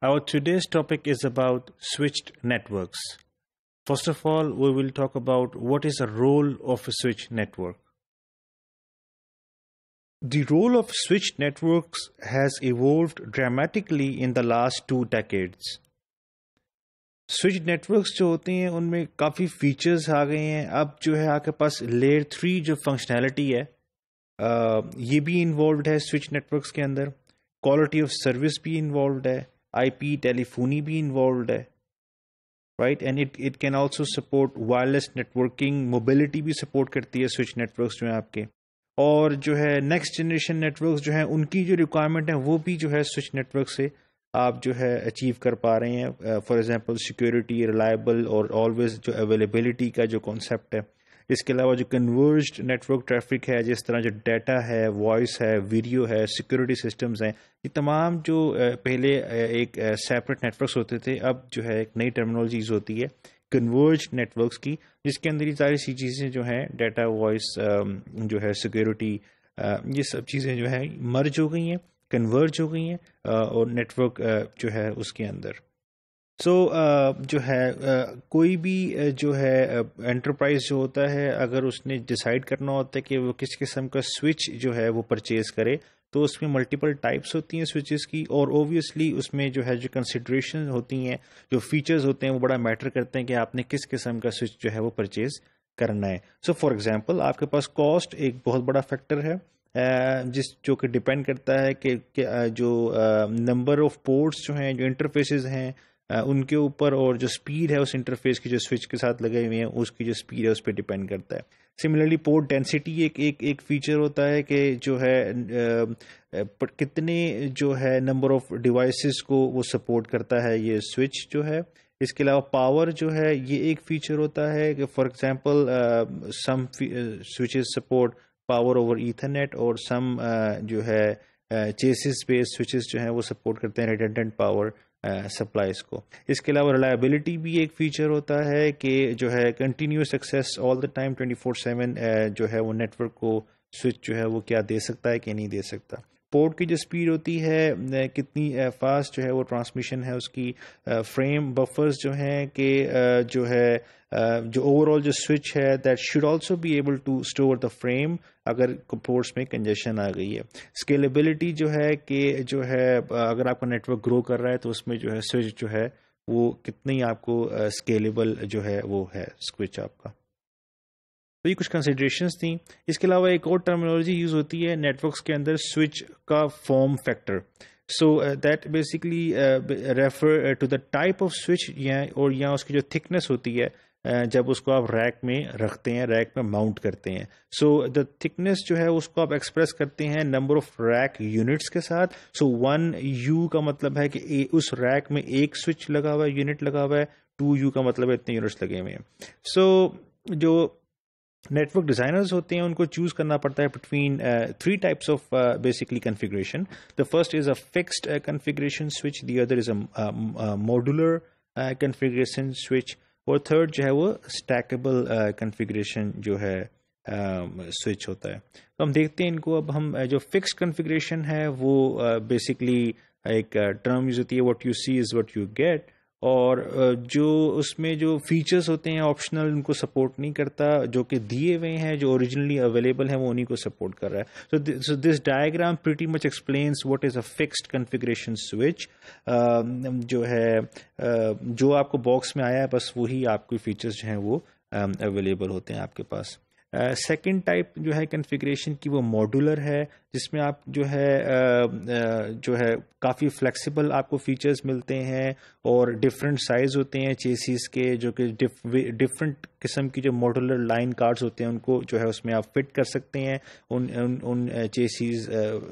Our today's topic is about switched networks. First of all, we will talk about what is the role of a switched network. The role of switched networks has evolved dramatically in the last 2 decades. Switch networks जो होते हैं उनमें काफ़ी features आ गए हैं. अब जो है आपके पास लेयर 3 जो फंक्शनैलिटी है ये भी इन्वॉल्व है स्विच नेटवर्क्स के अंदर. क्वालिटी ऑफ सर्विस भी इन्वॉल्व है, आईपी टेलीफोनी भी इन्वॉल्व है, right. And it can also support wireless networking, mobility भी सपोर्ट करती है स्विच नेटवर्क्स जो हैं आपके. और जो है नेक्स्ट जनरेशन नेटवर्क्स जो हैं उनकी जो रिक्वायरमेंट है वो भी जो है स्विच नेटवर्क से आप जो है अचीव कर पा रहे हैं. फॉर एग्जांपल सिक्योरिटी, रिलायबल और ऑलवेज जो अवेलेबिलिटी का जो कॉन्सेप्ट है. इसके अलावा जो कन्वर्ज्ड नेटवर्क ट्रैफिक है, जिस तरह जो डाटा है, वॉइस है, वीडियो है, सिक्योरिटी सिस्टम्स हैं, ये तमाम जो पहले एक सेपरेट नेटवर्क्स होते थे, अब जो है एक नई टर्मिनोलॉजीज होती है कन्वर्ज्ड नेटवर्क्स की, जिसके अंदर ये सारी सी चीज़ें जो हैं डाटा, वॉइस, जो है सिक्योरिटी, ये सब चीज़ें जो है मर्ज हो गई हैं, कन्वर्ज हो गई हैं और नेटवर्क जो है उसके अंदर. सो जो है कोई भी जो है एंटरप्राइज जो होता है, अगर उसने डिसाइड करना होता है कि वो किस किस्म का स्विच जो है वो परचेज करे, तो उसमें मल्टीपल टाइप्स होती हैं स्विचेस की. और ओबियसली उसमें जो है जो कंसिडरेशन होती हैं, जो फीचर्स होते हैं, वो बड़ा मैटर करते हैं कि आपने किस किस्म का स्विच जो है वो परचेज करना है. सो फॉर एग्जांपल आपके पास कॉस्ट एक बहुत बड़ा फैक्टर है, जो कि डिपेंड करता है कि जो नंबर ऑफ पोर्ट्स जो हैं, जो इंटरफेसेस हैं उनके ऊपर, और जो स्पीड है उस इंटरफेस की जो स्विच के साथ लगे हुए हैं उसकी जो स्पीड है उस पर डिपेंड करता है. सिमिलरली पोर्ट डेंसिटी एक फीचर होता है कि जो है कितने जो है नंबर ऑफ डिवाइसेस को वो सपोर्ट करता है ये स्विच जो है. इसके अलावा पावर जो है ये एक फीचर होता है कि for example some switches support power over ethernet, और सम जो है चेसिस बेस्ड स्विचेस जो हैं वो सपोर्ट करते हैं रिडंडेंट पावर सप्लाईज को. इसके अलावा रिलायबिलिटी भी एक फीचर होता है कि जो है continuous access all the time 24/7 जो है वो नेटवर्क को स्विच जो है वो क्या दे सकता है कि नहीं दे सकता. पोर्ट की जो स्पीड होती है, कितनी फास्ट जो है वो ट्रांसमिशन है उसकी. फ्रेम बफर्स जो हैं कि जो है जो ओवरऑल जो स्विच है that should also be able to store the frame अगर पोर्ट्स में कंजेशन आ गई है. स्केलेबिलिटी जो है कि जो है अगर आपका नेटवर्क ग्रो कर रहा है तो उसमें जो है स्विच जो है वो कितनी आपको स्केलेबल जो है वो है स्विच आपका. तो ये कुछ कंसिडरेशंस थी. इसके अलावा एक और टर्मिनोलॉजी यूज़ होती है नेटवर्क्स के अंदर, स्विच का form factor. So that basically refer to the type of switch, और यहाँ उसकी जो थिकनेस होती है जब उसको आप रैक में रखते हैं, रैक में माउंट करते हैं. सो द थिकनेस जो है उसको आप एक्सप्रेस करते हैं नंबर ऑफ रैक यूनिट्स के साथ. सो 1U का मतलब है कि उस रैक में एक स्विच लगा हुआ है, यूनिट लगा हुआ है. 2U का मतलब है इतने यूनिट्स लगे हुए हैं. सो जो नेटवर्क डिजाइनर्स होते हैं उनको चूज करना पड़ता है between 3 types of basically configuration. The first is a fixed configuration switch, the other is a modular configuration switch, और थर्ड जो है वो स्टैकेबल कन्फिग्रेशन जो है स्विच होता है. तो हम देखते हैं इनको. अब हम जो फिक्स कन्फिग्रेशन है वो बेसिकली एक टर्म यूज होती है, what you see is what you get, और जो उसमें जो फीचर्स होते हैं ऑप्शनल उनको सपोर्ट नहीं करता, जो कि दिए हुए हैं जो ओरिजिनली अवेलेबल हैं वो उन्हीं को सपोर्ट कर रहा है. So this diagram pretty much explains what is a fixed configuration switch. जो है जो आपको बॉक्स में आया है बस वही आपके फीचर्स जो हैं वो अवेलेबल होते हैं आपके पास. सेकंड टाइप जो है कन्फिग्रेशन की वो मॉड्यूलर है, जिसमें आप जो है काफ़ी फ्लेक्सिबल आपको फीचर्स मिलते हैं और डिफरेंट साइज़ होते हैं चेसिस के, जो कि डिफरेंट किस्म की जो मॉड्यूलर लाइन कार्ड्स होते हैं उनको जो है उसमें आप फिट कर सकते हैं उन चेसिस,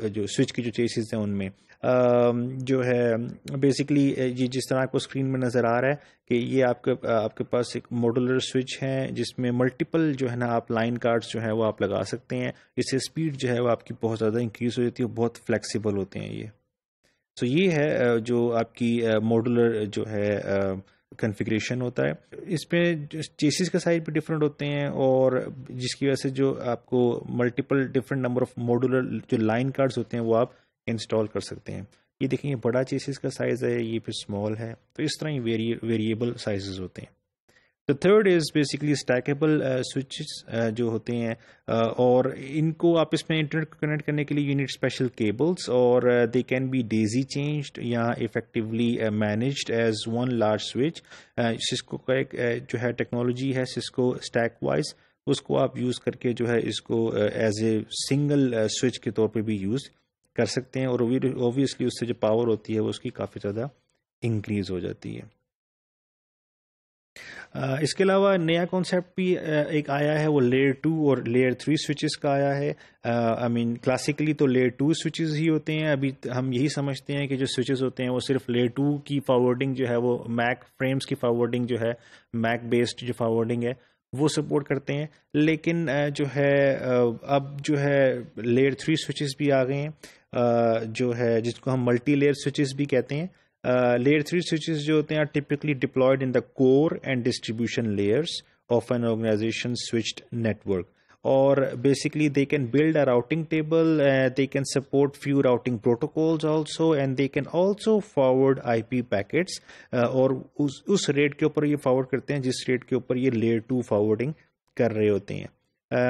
जो स्विच की जो चेसिस हैं उनमें. जो है बेसिकली ये जिस तरह आपको स्क्रीन में नज़र आ रहा है कि ये आपके पास एक मॉड्यूलर स्विच है जिसमें मल्टीपल जो है ना आप लाइन कार्ड्स जो है वो आप लगा सकते हैं. इससे स्पीड जो है वो आपकी बहुत ज़्यादा इंक्रीज़ हो जाती है, बहुत फ्लेक्सिबल होते हैं ये. सो ये है जो आपकी मॉड्यूलर जो है कन्फिग्रेशन होता है. इसमें चेसिस का साइज भी डिफरेंट होते हैं और जिसकी वजह से जो आपको multiple different number of modular जो लाइन कार्ड्स होते हैं वो आप इंस्टॉल कर सकते हैं. یہ دیکھیں یہ بڑا چیسز کا سائز ہے, یہ پھر اسمال ہے, تو اس طرح یہ ویریبل سائزز ہوتے ہیں. The third is basically stackable switches جو ہوتے ہیں, اور ان کو آپ اس میں انٹرنیٹ کو کنیکٹ کرنے کے لیے you need special cables, اور they can be daisy changed یا effectively managed as one large switch. Cisco کا ایک جو ہے ٹیکنالوجی ہے Cisco Stack Wise, اس کو آپ یوز کر کے جو ہے اس کو ایز اے سنگل سوئچ کے طور پہ بھی یوز کر سکتے ہیں, اور اوبویسلی اس سے جو پاور ہوتی ہے وہ اس کی کافی زیادہ انکریز ہو جاتی ہے. اس کے علاوہ نیا کانسیپٹ بھی ایک آیا ہے, وہ لیئر 2 اور لیئر 3 سوئچز کا آیا ہے. آئی مین کلاسیکلی تو لیئر 2 سوئچز ہی ہوتے ہیں. ابھی ہم یہی سمجھتے ہیں کہ جو سوئچز ہوتے ہیں وہ صرف لیئر 2 کی فارورڈنگ جو ہے وہ میک فریمز کی فارورڈنگ جو ہے میک بیسڈ جو فارورڈنگ ہے وہ سپورٹ کرتے ہیں. لیکن جو ہے اب جو ہے لیئر 3 سوئچز بھی آ گئے ہیں, جو ہے جس کو ہم ملٹی لیئر سوئچز بھی کہتے ہیں. لیئر 3 switches جو ہوتے ہیں typically deployed in the core and distribution layers of an organization switched network, اور basically they can build a routing table, they can support few routing protocols also, and they can also forward IP packets, اور اس rate کے اوپر یہ forward کرتے ہیں جس rate کے اوپر یہ لیئر 2 فارورڈنگ کر رہے ہوتے ہیں.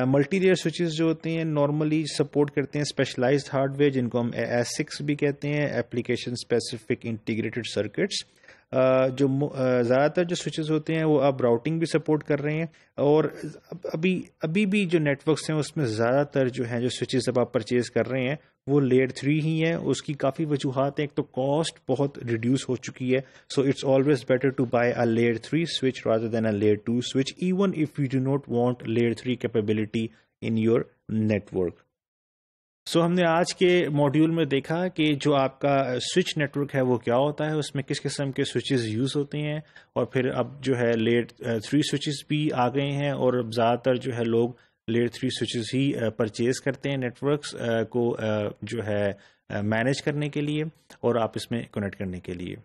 ملٹی لیئر سوئچز جو ہوتے ہیں نارملی سپورٹ کرتے ہیں اسپیشلائزڈ ہارڈ ویئر جن کو ہم ASICs بھی کہتے ہیں, اپلیکیشن اسپیسیفک انٹیگریٹڈ سرکٹس. جو زیادہ تر جو سوئچز ہوتے ہیں وہ اب راؤٹنگ بھی سپورٹ کر رہے ہیں, اور ابھی بھی جو نیٹ ورکس ہیں اس میں زیادہ تر جو ہیں جو سوئچز اب آپ پرچیز کر رہے ہیں وہ لیئر 3 ہی ہیں. اس کی کافی وجوہات ہیں, ایک تو کاسٹ بہت ریڈیوس ہو چکی ہے, so it's always better to buy a layer 3 switch rather than a layer 2 switch, even if you do not want layer 3 capability in your network. سو ہم نے آج کے ماڈیول میں دیکھا کہ جو آپ کا سوئچ نیٹ ورک ہے وہ کیا ہوتا ہے, اس میں کس قسم کے سوئچز یوز ہوتے ہیں, اور پھر اب جو ہے لیئر 3 سوئچز بھی آ گئے ہیں, اور اب زیادہ تر جو ہے لوگ لیئر 3 سوئچز ہی پرچیز کرتے ہیں نیٹ ورکس کو جو ہے مینیج کرنے کے لیے اور آپ اس میں کنیکٹ کرنے کے لیے.